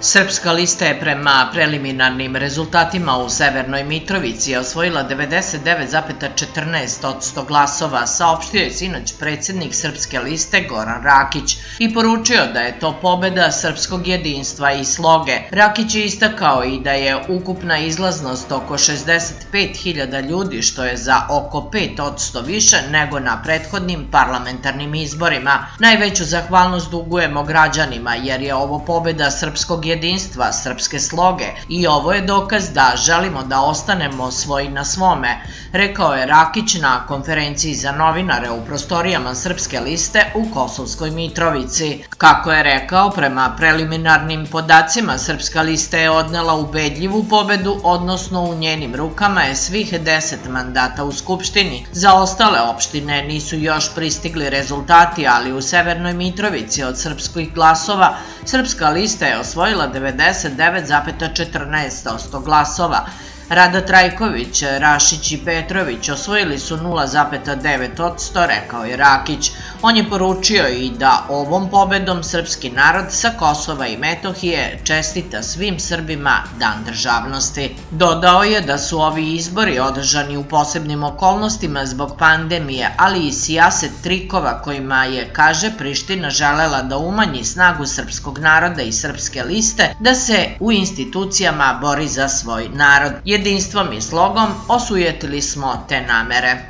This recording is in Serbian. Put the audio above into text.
Srpska lista je prema preliminarnim rezultatima u Severnoj Mitrovici osvojila 99,14% glasova, saopštio je sinoć predsjednik Srpske liste Goran Rakić i poručio da je to pobeda srpskog jedinstva i sloge. Rakić je istakao i da je ukupna izlaznost oko 65.000 ljudi, što je za oko 5% više nego na prethodnim parlamentarnim izborima. Najveću zahvalnost dugujemo građanima jer je ovo pobeda srpskog jedinstva, srpske sloge i ovo je dokaz da želimo da ostanemo svoji na svome, rekao je Rakić na konferenciji za novinare u prostorijama Srpske liste u Kosovskoj Mitrovici. Kako je rekao, prema preliminarnim podacima Srpska lista je odnela ubedljivu pobedu, odnosno u njenim rukama je svih 10 mandata u Skupštini. Za ostale opštine nisu još pristigli rezultati, ali u Severnoj Mitrovici od srpskih glasova Srpska lista je osvojila 99,14% glasova. Rada Trajković, Rašić i Petrović osvojili su 0,9%, rekao je Rakić. On je poručio i da ovom pobedom srpski narod sa Kosova i Metohije čestita svim Srbima Dan državnosti. Dodao je da su ovi izbori održani u posebnim okolnostima zbog pandemije, ali i sijaset trikova kojima je, kaže, Priština želela da umanji snagu srpskog naroda i Srpske liste da se u institucijama bori za svoj narod. Jedinstvom i slogom osujetili smo te namere.